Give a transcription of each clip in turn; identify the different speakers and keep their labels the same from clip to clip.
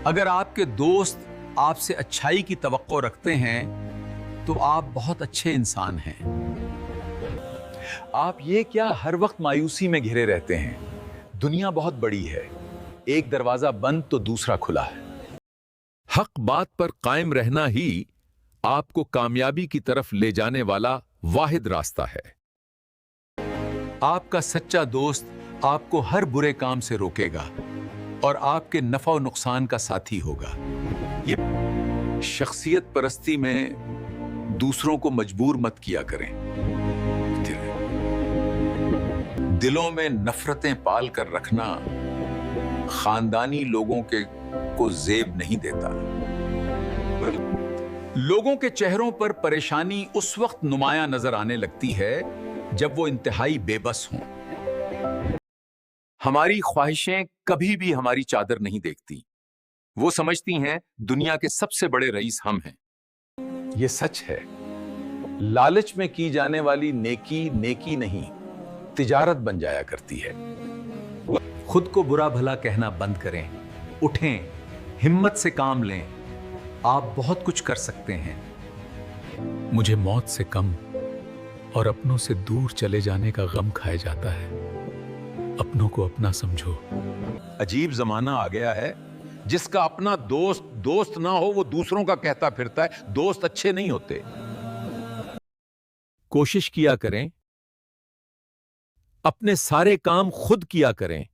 Speaker 1: अगर आपके दोस्त आपसे अच्छाई की तवक्को रखते हैं तो आप बहुत अच्छे इंसान हैं। आप ये क्या हर वक्त मायूसी में घिरे रहते हैं? दुनिया बहुत बड़ी है, एक दरवाजा बंद तो दूसरा खुला है।
Speaker 2: हक बात पर कायम रहना ही आपको कामयाबी की तरफ ले जाने वाला वाहिद रास्ता है।
Speaker 1: आपका सच्चा दोस्त आपको हर बुरे काम से रोकेगा और आपके नफा और नुकसान का साथी होगा। ये शख्सियत परस्ती में दूसरों को मजबूर मत किया करें। दिलों में नफरतें पाल कर रखना खानदानी लोगों को जेब नहीं देता। लोगों के चेहरों पर परेशानी उस वक्त नुमायां नजर आने लगती है जब वो इंतहाई बेबस हों। हमारी ख्वाहिशें कभी भी हमारी चादर नहीं देखती। वो समझती हैं दुनिया के सबसे बड़े रईस हम हैं। ये सच है, लालच में की जाने वाली नेकी नेकी नहीं, तिजारत बन जाया करती है। खुद को बुरा भला कहना बंद करें, उठें, हिम्मत से काम लें। आप बहुत कुछ कर सकते हैं।
Speaker 2: मुझे मौत से कम और अपनों से दूर चले जाने का गम खाया जाता है। अपनों को अपना समझो।
Speaker 1: अजीब जमाना आ गया है, जिसका अपना दोस्त दोस्त ना हो वो दूसरों का कहता फिरता है दोस्त अच्छे नहीं होते।
Speaker 2: कोशिश किया करें, अपने सारे काम खुद किया करें।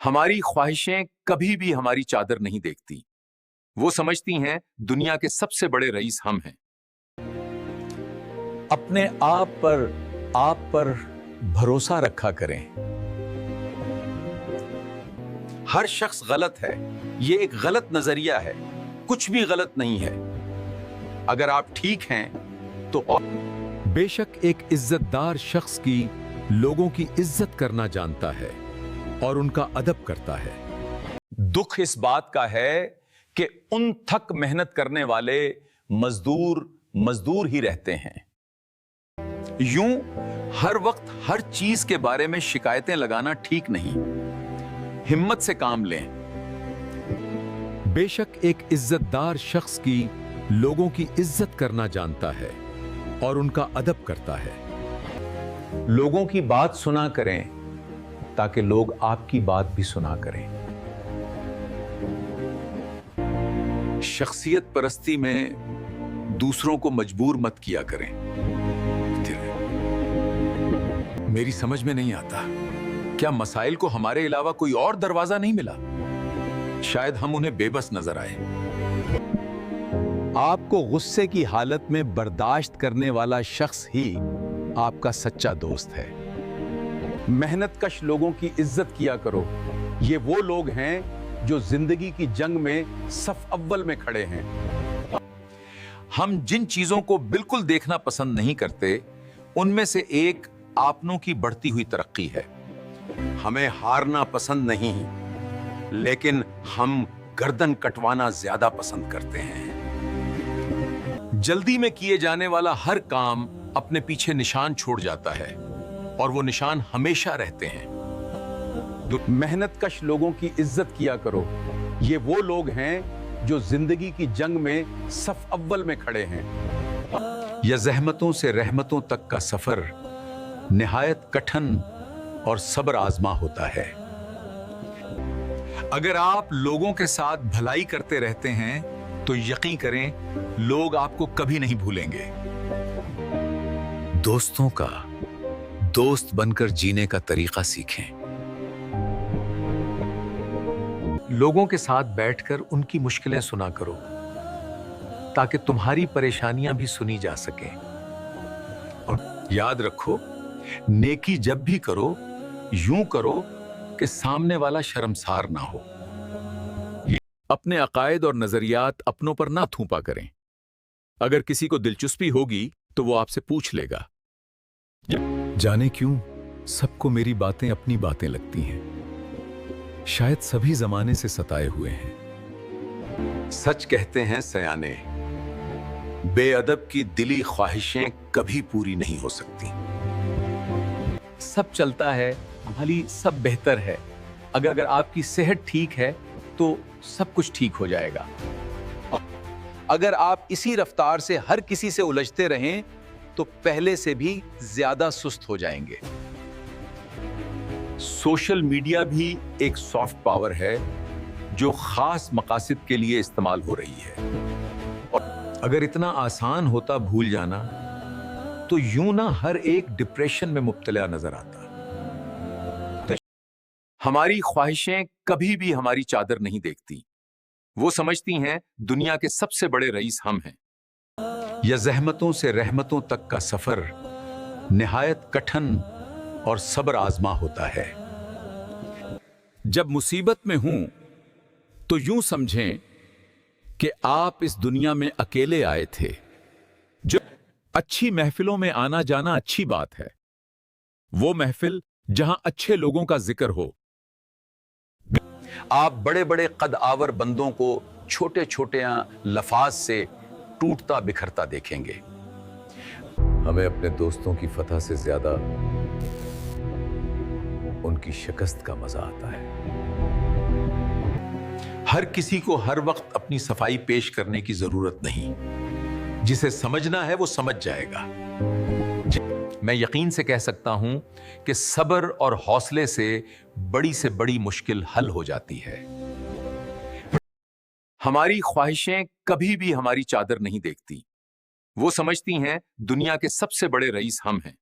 Speaker 1: हमारी ख्वाहिशें कभी भी हमारी चादर नहीं देखती। वो समझती हैं दुनिया के सबसे बड़े रईस हम हैं। अपने आप पर भरोसा रखा करें। हर शख्स गलत है, ये एक गलत नजरिया है। कुछ भी गलत नहीं है। अगर आप ठीक हैं तो
Speaker 2: बेशक एक इज्जतदार शख्स की लोगों की इज्जत करना जानता है और उनका अदब करता है।
Speaker 1: दुख इस बात का है कि उन थक मेहनत करने वाले मजदूर ही रहते हैं। यूं हर वक्त हर चीज के बारे में शिकायतें लगाना ठीक नहीं। हिम्मत से काम लें।
Speaker 2: बेशक एक इज्जतदार शख्स की लोगों की इज्जत करना जानता है और उनका अदब करता है।
Speaker 1: लोगों की बात सुना करें ताकि लोग आपकी बात भी सुना करें। शख्सियत परस्ती में दूसरों को मजबूर मत किया करें। मेरी समझ में नहीं आता, क्या मसाइल को हमारे अलावा कोई और दरवाजा नहीं मिला? शायद हम उन्हें बेबस नजर आए। आपको गुस्से की हालत में बर्दाश्त करने वाला शख्स ही आपका सच्चा दोस्त है। मेहनतकश लोगों की इज्जत किया करो। ये वो लोग हैं जो जिंदगी की जंग में सफ अव्वल में खड़े हैं। हम जिन चीजों को बिल्कुल देखना पसंद नहीं करते, उनमें से एक आपनों की बढ़ती हुई तरक्की है। हमें हारना पसंद नहीं, लेकिन हम गर्दन कटवाना ज्यादा पसंद करते हैं। जल्दी में किए जाने वाला हर काम अपने पीछे निशान छोड़ जाता है और वो निशान हमेशा रहते हैं। मेहनतकश लोगों की इज्जत किया करो। ये वो लोग हैं जो जिंदगी की जंग में सफ अव्वल में खड़े हैं। या ज़हमतों से रहमतों तक का सफर निहायत कठिन और सब्र आजमा होता है। अगर आप लोगों के साथ भलाई करते रहते हैं तो यकीन करें लोग आपको कभी नहीं भूलेंगे। दोस्तों का दोस्त बनकर जीने का तरीका सीखें। लोगों के साथ बैठकर उनकी मुश्किलें सुना करो ताकि तुम्हारी परेशानियां भी सुनी जा सकें। और याद रखो, नेकी जब भी करो यूं करो कि सामने वाला शर्मसार ना हो।
Speaker 2: अपने अकायद और नजरियात अपनों पर ना थूपा करें। अगर किसी को दिलचस्पी होगी तो वो आपसे पूछ लेगा। जाने क्यों सबको मेरी बातें अपनी बातें लगती हैं। शायद सभी जमाने से सताए हुए हैं।
Speaker 1: सच कहते हैं सयाने, बेअदब की दिली ख्वाहिशें कभी पूरी नहीं हो सकती। सब चलता है, भली सब बेहतर है, अगर आपकी सेहत ठीक है तो सब कुछ ठीक हो जाएगा। अगर आप इसी रफ्तार से हर किसी से उलझते रहें तो पहले से भी ज्यादा सुस्त हो जाएंगे। सोशल मीडिया भी एक सॉफ्ट पावर है जो खास मकासद के लिए इस्तेमाल हो रही है। और अगर इतना आसान होता भूल जाना तो यूं ना हर एक डिप्रेशन में मुब्तला नजर आता। हमारी ख्वाहिशें कभी भी हमारी चादर नहीं देखती। वो समझती हैं दुनिया के सबसे बड़े रईस हम हैं। या ज़हमतों से रहमतों तक का सफर निहायत कठिन और सब्र आजमा होता है। जब मुसीबत में हूं तो यूं समझें कि आप इस दुनिया में अकेले आए थे। जो अच्छी महफिलों में आना जाना अच्छी बात है, वो महफिल जहां अच्छे लोगों का जिक्र हो। आप बड़े बड़े कद आवर बंदों को छोटे छोटे लफाज से टूटता बिखरता देखेंगे। हमें अपने दोस्तों की फतह से ज्यादा उनकी शिकस्त का मजा आता है। हर किसी को हर वक्त अपनी सफाई पेश करने की जरूरत नहीं। जिसे समझना है वो समझ जाएगा। मैं यकीन से कह सकता हूं कि सब्र और हौसले से बड़ी मुश्किल हल हो जाती है। हमारी ख्वाहिशें कभी भी हमारी चादर नहीं देखती। वो समझती हैं दुनिया के सबसे बड़े रईस हम हैं।